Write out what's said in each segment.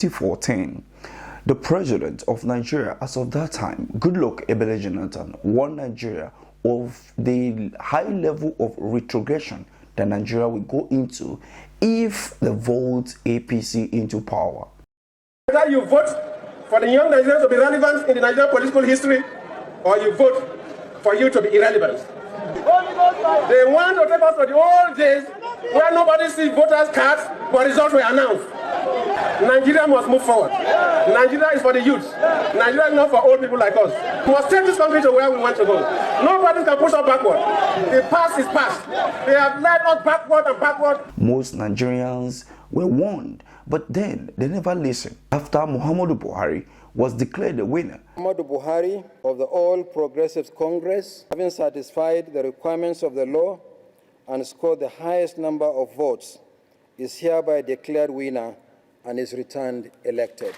2014, the president of Nigeria, as of that time, Goodluck Ebele Jonathan, warned Nigeria of the high level of retrogression that Nigeria will go into if they vote APC into power. Whether you vote for the young Nigerians to be relevant in the Nigerian political history, or you vote for you to be irrelevant. They want to take us to the old days where nobody sees voters' cards, but results were announced. Nigeria must move forward. Nigeria is for the youth. Nigeria is not for old people like us. We must take this country to where we want to go. Nobody can push us backward. The past is past. They have led us backward and backward. Most Nigerians were warned, but then they never listened. After Muhammadu Buhari was declared the winner, Muhammadu Buhari of the All Progressives Congress, having satisfied the requirements of the law and scored the highest number of votes, is hereby declared winner and is returned elected.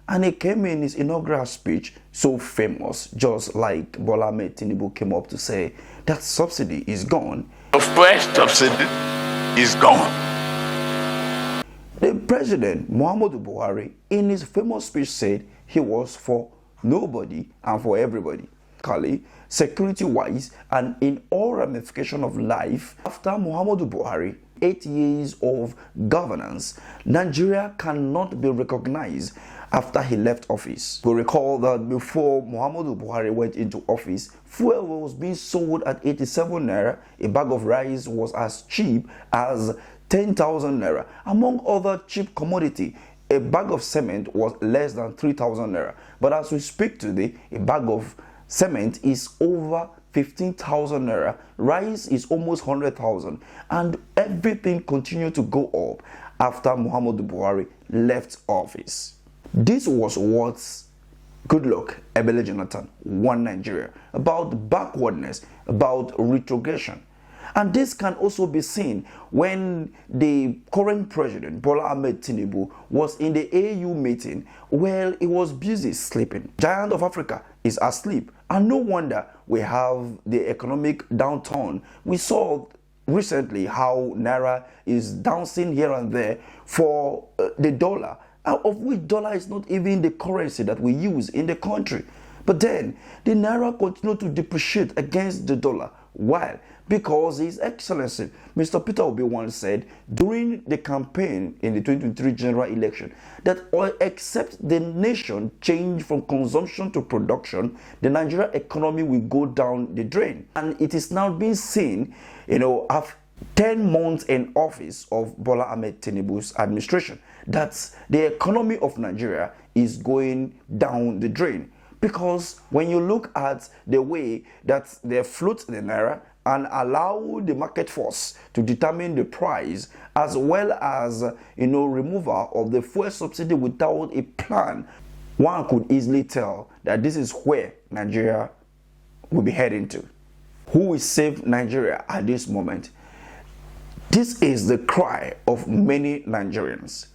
And he came in his inaugural speech so famous, just like Bola Ahmed Tinubu came up to say that subsidy is gone. The first subsidy is gone. The president, Muhammadu Buhari, in his famous speech said he was for nobody and for everybody. Security-wise and in all ramifications of life, after Muhammadu Buhari, 8 years of governance, Nigeria cannot be recognized after he left office. We recall that before Muhammadu Buhari went into office, fuel was being sold at 87 naira, a bag of rice was as cheap as 10,000 naira. Among other cheap commodity, a bag of cement was less than 3,000 naira. But as we speak today, a bag of cement is over 15,000 naira. Rice is almost 100,000, and everything continued to go up after Muhammadu Buhari left office. This was what Goodluck Ebele Jonathan warned Nigeria about: backwardness, about retrogression. And this can also be seen when the current president, Bola Ahmed Tinubu, was in the AU meeting. Well, he was busy sleeping. Giant of Africa is asleep. And no wonder we have the economic downturn. We saw recently how Naira is bouncing here and there for the dollar, of which dollar is not even the currency that we use in the country. But then the Naira continued to depreciate against the dollar. Why? Because His Excellency, Mr. Peter Obi once said during the campaign in the 2023 general election that except the nation change from consumption to production, the Nigerian economy will go down the drain. And it is now being seen, after 10 months in office of Bola Ahmed Tinubu's administration, that the economy of Nigeria is going down the drain. Because when you look at the way that they float the Naira and allow the market force to determine the price, as well as removal of the fuel subsidy without a plan, one could easily tell that this is where Nigeria will be heading to. Who will save Nigeria at this moment? This is the cry of many Nigerians.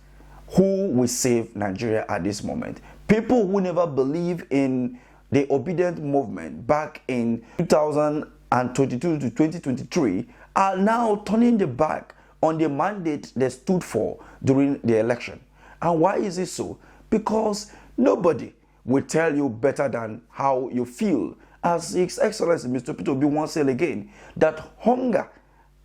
Who will save Nigeria at this moment? People who never believed in the obedient movement back in 2022 to 2023 are now turning their back on the mandate they stood for during the election. And why is it so? Because nobody will tell you better than how you feel. As His Excellency Mr. Peter Obi once said again, that hunger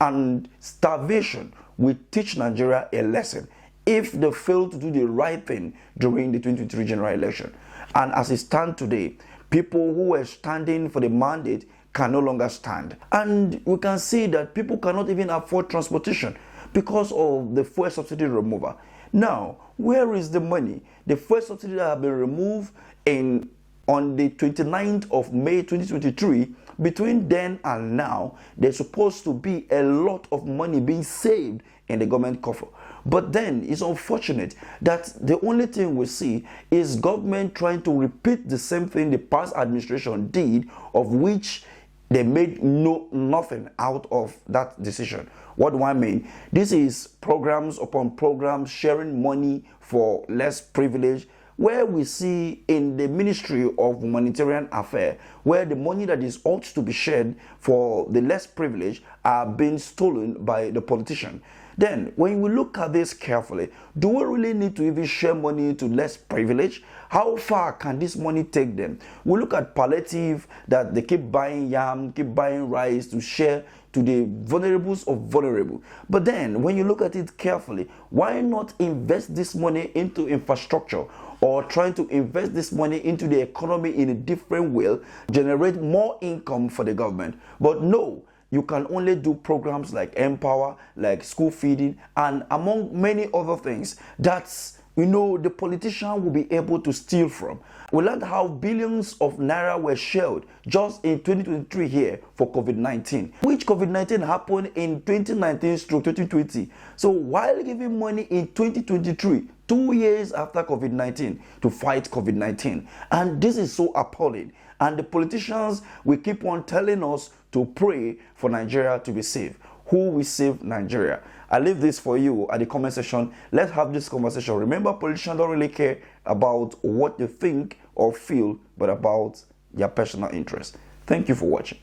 and starvation will teach Nigeria a lesson if they fail to do the right thing during the 2023 general election. And as it stands today, people who were standing for the mandate can no longer stand. And we can see that people cannot even afford transportation because of the fuel subsidy removal. Now, where is the money? The fuel subsidy that have been removed on the 29th of May 2023, between then and now, there's supposed to be a lot of money being saved in the government coffer. But then it's unfortunate that the only thing we see is government trying to repeat the same thing the past administration did, of which they made nothing out of that decision. What do I mean? This is programs upon programs, sharing money for less privilege, where we see in the Ministry of Humanitarian Affairs, where the money that is ought to be shared for the less privileged are being stolen by the politician. Then, when we look at this carefully, do we really need to even share money to less privileged? How far can this money take them? We look at palliative, that they keep buying yam, keep buying rice to share to the vulnerables of vulnerable. But then, when you look at it carefully, why not invest this money into infrastructure, or trying to invest this money into the economy in a different way, generate more income for the government? But no, you can only do programs like Empower, like school feeding, and among many other things that's the politician will be able to steal from. We learned how billions of naira were shelled just in 2023 here for COVID-19, which COVID-19 happened in 2019-2020. So while giving money in 2023, 2 years after COVID-19, to fight COVID-19, and this is so appalling. And the politicians will keep on telling us to pray for Nigeria to be safe. Who will save Nigeria? I leave this for you at the comment section. Let's have this conversation. Remember, politicians don't really care about what you think or feel, but about your personal interest. Thank you for watching.